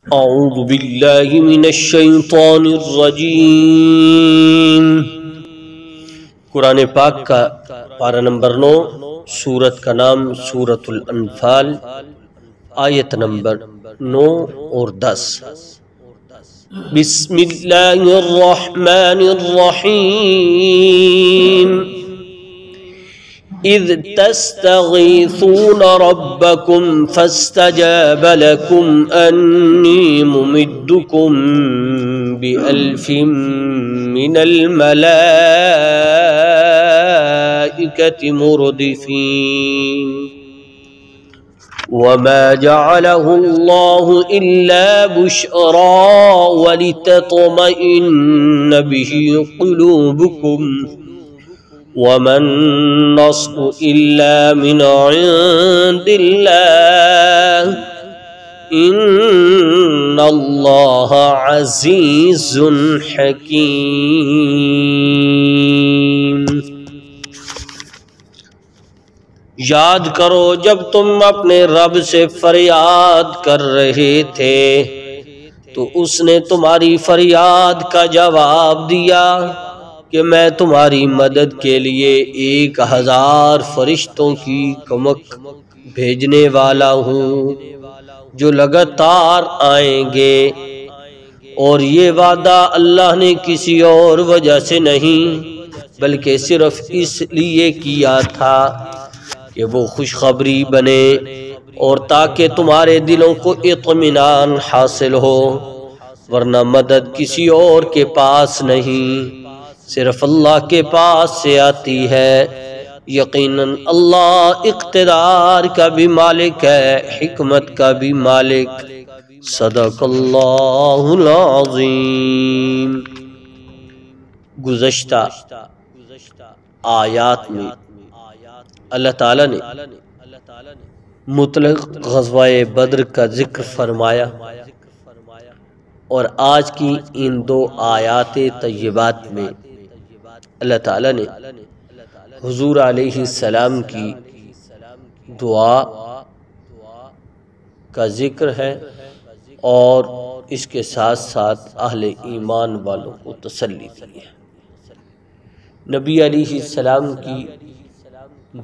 اعوذ باللہ من الشیطان الرجیم۔ قرآن پاک کا پارہ نمبر 9، سورت کا نام سورۃ الانفال، آیت نمبر 9 اور 10۔ بسم اللہ الرحمن الرحیم۔ اذ تستغیثون ربکم فاستجاب لکم انی ممدکم بألف من الملائکة مردفین وما جعله الله إلا بشرى ولتطمئن به قلوبكم وما النصر إلا من عند الله إن الله عزيز حكيم۔ یاد کرو جب تم اپنے رب سے فریاد کر رہے تھے تو اس نے تمہاری فریاد کا جواب دیا کہ میں تمہاری مدد کے لیے 1000 فرشتوں کی کمک بھیجنے والا ہوں جو لگاتار آئیں گے، اور یہ وعدہ اللہ نے کسی اور وجہ سے نہیں بلکہ صرف اس لیے کیا تھا کہ وہ خوشخبری بنے اور تاکہ تمہارے دلوں کو اطمینان حاصل ہو، ورنہ مدد کسی اور کے پاس نہیں، صرف اللہ کے پاس سے آتی ہے۔ یقیناً اللہ اقتدار کا بھی مالک ہے، حکمت کا بھی مالک۔ صدق اللہ العظیم۔ گزشتہ آیات میں اللہ تعالیٰ نے مطلق غزوہ بدر کا ذکر فرمایا، اور آج کی ان 2 آیات طیبات میں اللہ تعالیٰ نے حضور علیہ السلام کی دعا کا ذکر ہے، اور اس کے ساتھ ساتھ اہل ایمان والوں کو تسلی دی ہے۔ نبی علیہ السلام کی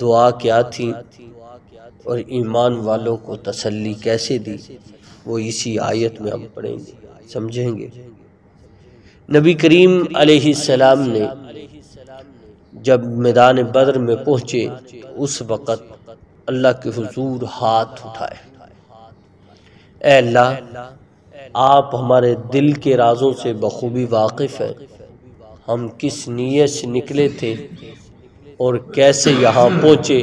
دعا کیا تھی اور ایمان والوں کو تسلی کیسے دی، وہ اسی آیت میں ہم پڑھیں گے، سمجھیں گے۔ نبی کریم علیہ السلام نے جب میدان بدر میں پہنچے اس وقت اللہ کے حضور ہاتھ اٹھائے، اے اللہ، آپ ہمارے دل کے رازوں سے بخوبی واقف ہیں، ہم کس نیت سے نکلے تھے اور کیسے یہاں پہنچے،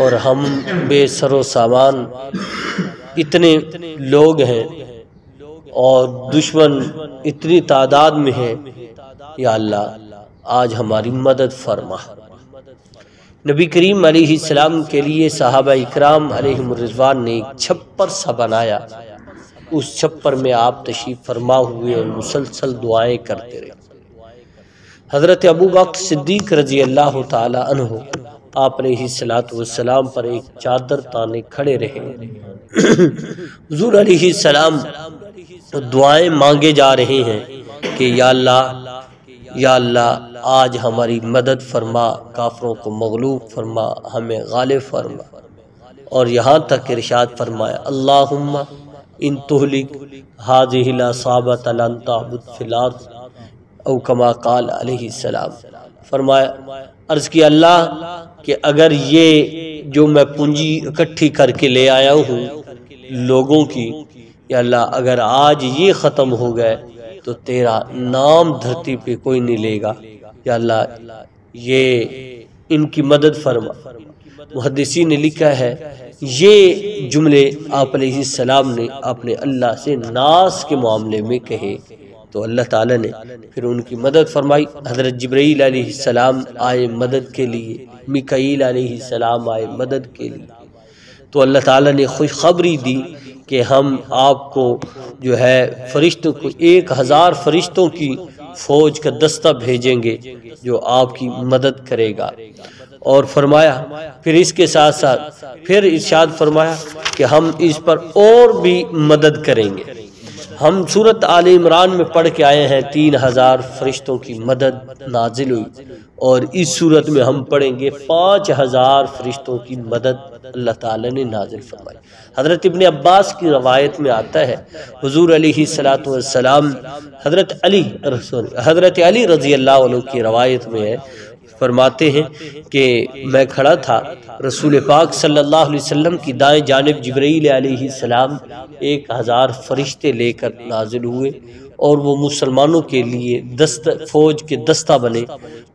اور ہم بے سر و سامان اتنے لوگ ہیں اور دشمن اتنی تعداد میں ہیں، یا اللہ آج ہماری مدد فرما۔ نبی کریم علیہ السلام کے لیے صحابہ اکرام علیہم الرضوان نے ایک چھپر سا بنایا، اس چھپر میں آپ تشریف فرما ہوئے اور مسلسل دعائیں کرتے رہے۔ حضرت ابوبکر صدیق رضی اللہ تعالی عنہ آپ علیہ السلام پر ایک چادر تانے کھڑے رہے۔ حضور علیہ السلام دعائیں مانگے جا رہے ہیں کہ یا اللہ آج ہماری مدد فرما، کافروں کو مغلوب فرما، ہمیں غالب فرما، اور یہاں تک ارشاد فرمایا اللہم ان تہلک ہذہ العصابۃ لن تعبد فی الارض، او کما قال علیہ السلام۔ فرمایا، عرض کیا اللہ کہ اگر یہ جو میں پونجی اکٹھی کر کے لے آیا ہوں لوگوں کی، یا اللہ اگر آج یہ ختم ہو گئے تو تیرا نام دھرتی پہ کوئی نہیں لے گا، یا اللہ یہ ان کی مدد فرما۔ محدثین نے لکھا ہے یہ جملے آپ علیہ السلام نے اپنے اللہ سے ناس کے معاملے میں کہے تو اللہ تعالیٰ نے پھر ان کی مدد فرمائی۔ حضرت جبرائیل علیہ السلام آئے مدد کے لیے، میکائیل علیہ السلام آئے مدد کے لیے، تو اللہ تعالیٰ نے خوشخبری دی کہ ہم آپ کو جو ہے فرشتوں کو 1000 فرشتوں کی فوج کا دستہ بھیجیں گے جو آپ کی مدد کرے گا۔ اور فرمایا پھر اس کے ساتھ ساتھ پھر ارشاد فرمایا کہ ہم اس پر اور بھی مدد کریں گے۔ ہم سورۃ آل عمران میں پڑھ کے آئے ہیں 3000 فرشتوں کی مدد نازل ہوئی، اور اس صورت میں ہم پڑھیں گے 5000 فرشتوں کی مدد اللہ تعالی نے نازل فرمائی۔ حضرت ابن عباس کی روایت میں آتا ہے حضور علیہ السلام حضرت علی رضی اللہ عنہ کی روایت میں ہے، فرماتے ہیں کہ میں کھڑا تھا، رسول پاک صلی اللہ علیہ وسلم کی دائیں جانب جبرائیل علیہ السلام 1000 فرشتے لے کر نازل ہوئے، اور وہ مسلمانوں کے لیے فوج کے دستہ بنے،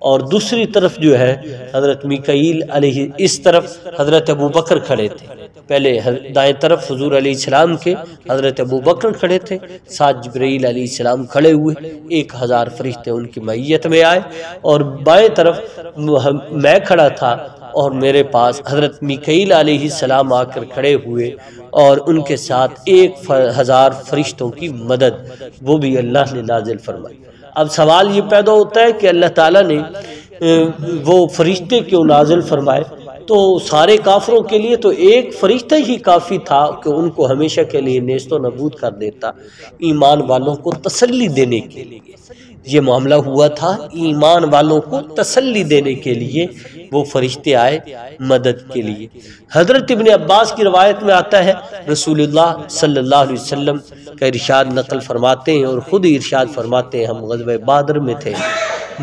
اور دوسری طرف جو ہے حضرت میکائیل علیہ، اس طرف حضرت ابو بکر کھڑے تھے، پہلے دائیں طرف حضور علیہ السلام کے حضرت ابو بکر کھڑے تھے، ساتھ جبرائیل علیہ السلام کھڑے ہوئے، 1000 فرشتے ان کی معیت میں آئے، اور بائیں طرف میں کھڑا تھا، اور میرے پاس حضرت میکائیل علیہ السلام آ کر کھڑے ہوئے، اور ان کے ساتھ 1000 فرشتوں کی مدد وہ بھی اللہ نے نازل فرمائی۔ اب سوال یہ پیدا ہوتا ہے کہ اللہ تعالیٰ نے وہ فرشتے کیوں نازل فرمائے؟ تو سارے کافروں کے لیے تو ایک فرشتہ ہی کافی تھا کہ ان کو ہمیشہ کے لیے نیست و نابود کر دیتا، ایمان والوں کو تسلی دینے کے لیے یہ معاملہ ہوا تھا، ایمان والوں کو تسلی دینے کے لیے وہ فرشتے آئے مدد کے لیے۔ حضرت ابن عباس کی روایت میں آتا ہے رسول اللہ صلی اللہ علیہ وسلم کا ارشاد نقل فرماتے ہیں، اور خود ہی ارشاد فرماتے ہیں، ہم غزوہ بدر میں تھے،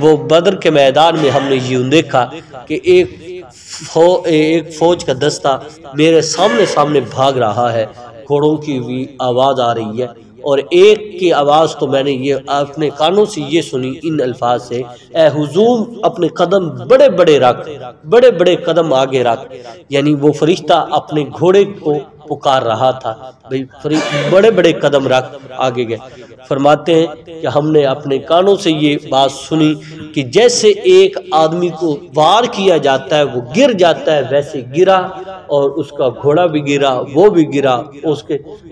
وہ بدر کے میدان میں ہم نے یوں دیکھا کہ ایک فوج کا دستہ میرے سامنے بھاگ رہا ہے، گھوڑوں کی بھی آواز آ رہی ہے، اور ایک کی آواز تو میں نے یہ اپنے کانوں سے یہ سنی ان الفاظ سے، اے حضور اپنے قدم بڑے بڑے قدم آگے رکھ، یعنی وہ فرشتہ اپنے گھوڑے کو پکار رہا تھا، بڑے بڑے قدم رکھ آگے گئے۔ فرماتے ہیں کہ ہم نے اپنے کانوں سے یہ بات سنی کہ جیسے ایک آدمی کو وار کیا جاتا ہے وہ گر جاتا ہے، ویسے گرا، اور اس کا گھوڑا بھی گرا، وہ بھی گرا،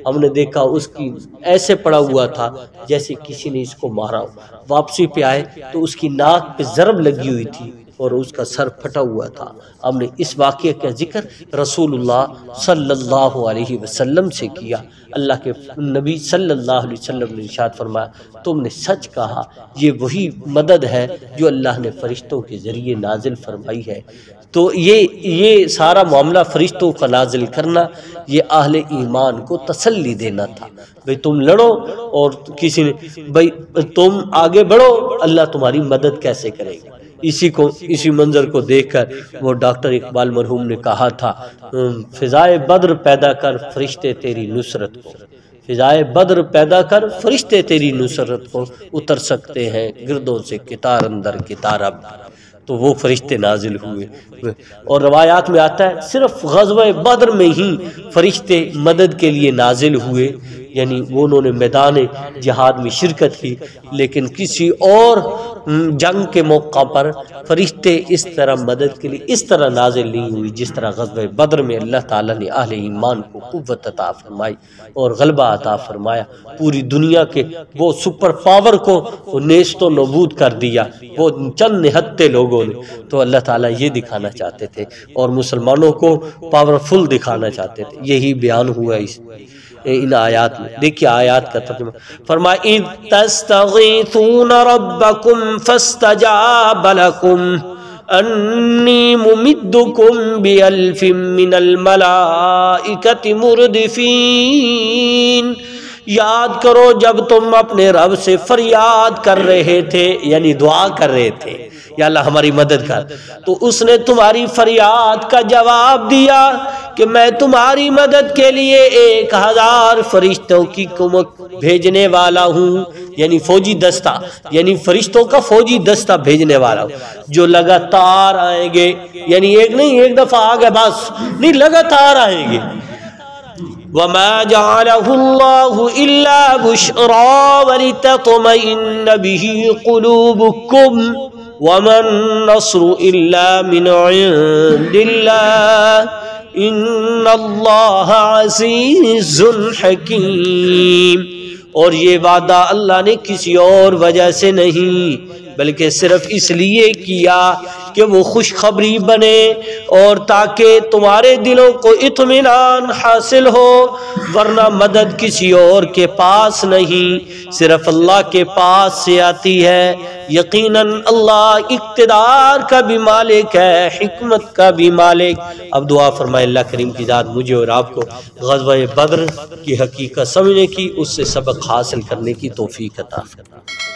ہم نے دیکھا اس کی ایسے پڑا ہوا تھا جیسے کسی نے اس کو مارا ہو۔ واپسی پہ آئے تو اس کی ناک پہ ضرب لگی ہوئی تھی اور اس کا سر پھٹا ہوا تھا۔ ہم نے اس واقعے کا ذکر رسول اللہ صلی اللہ علیہ وسلم سے کیا۔ اللہ کے نبی صلی اللہ علیہ وسلم نے ارشاد فرمایا، تم نے سچ کہا، یہ وہی مدد ہے جو اللہ نے فرشتوں کے ذریعے نازل فرمائی ہے۔ تو یہ سارا معاملہ فرشتوں کا نازل کرنا، یہ اہل ایمان کو تسلی دینا تھا، بھئی تم لڑو، اور کسی نے بھئی تم آگے بڑھو، اللہ تمہاری مدد کیسے کرے گا۔ اسی منظر کو دیکھ کر وہ ڈاکٹر اقبال مرحوم نے کہا تھا، فضائے بدر پیدا کر فرشتے تیری نصرت کو، فضائے بدر پیدا کر فرشتے تیری نصرت کو، اتر سکتے ہیں گردوں سے کتار اندر کتار اب۔ تو وہ فرشتے نازل ہوئے، اور روایات میں آتا ہے صرف غزوہ بدر میں ہی فرشتے مدد کے لیے نازل ہوئے، یعنی وہ انہوں نے میدان جہاد میں شرکت کی، لیکن کسی اور جنگ کے موقع پر فرشتے اس طرح مدد کے لیے اس طرح نازل نہیں ہوئی جس طرح غزوہ بدر میں اللہ تعالیٰ نے اہل ایمان کو قوت عطا فرمائی اور غلبہ عطا فرمایا، پوری دنیا کے وہ سپر پاور کو نیست و نابود کر دیا وہ چند نہتے لوگوں نے۔ تو اللہ تعالیٰ یہ دکھانا چاہتے تھے اور مسلمانوں کو پاورفل دکھانا چاہتے تھے، یہی بیان ہوا ان آیات میں۔ دیکھیے آیات کا ترجمہ، فرمایا اِذْ تَسْتَغِيثُونَ رَبَّكُمْ فَاسْتَجَابَ لَكُمْ أَنِّي مُمِدُّكُمْ بِأَلْفٍ مِّنَ الْمَلَائِكَةِ مُرْدِفِينَ۔ یاد کرو جب تم اپنے رب سے فریاد کر رہے تھے، یعنی دعا کر رہے تھے یا اللہ ہماری مدد کر، تو اس نے تمہاری فریاد کا جواب دیا کہ میں تمہاری مدد کے لیے 1000 فرشتوں کی کمک بھیجنے والا ہوں، یعنی فوجی دستہ، یعنی فرشتوں کا فوجی دستہ بھیجنے والا ہوں جو لگاتار آئیں گے، یعنی ایک نہیں ایک دفعہ آگے بس نہیں، لگاتار آئیں گے۔ وَمَا جَعَلَهُ اللَّهُ إِلَّا بُشْرَىٰ وَلِتَطْمَئِنَّ بِهِ قُلُوبُكُمْ وَمَا النَّصْرُ إِلَّا مِنْ عِندِ اللَّهِ إِنَّ اللَّهَ عَزِيزٌ حَكِيمٌ۔ اور یہ وعدہ اللہ نے کسی اور وجہ سے نہیں بلکہ صرف اس لیے کیا کہ وہ خوشخبری بنے اور تاکہ تمہارے دلوں کو اطمینان حاصل ہو، ورنہ مدد کسی اور کے پاس نہیں، صرف اللہ کے پاس سے آتی ہے۔ یقیناً اللہ اقتدار کا بھی مالک ہے، حکمت کا بھی مالک۔ اب دعا فرمائے اللہ کریم کی ذات مجھے اور آپ کو غزوہ بدر کی حقیقت سمجھنے کی، اس سے سبق حاصل کرنے کی توفیق عطا فرمائے۔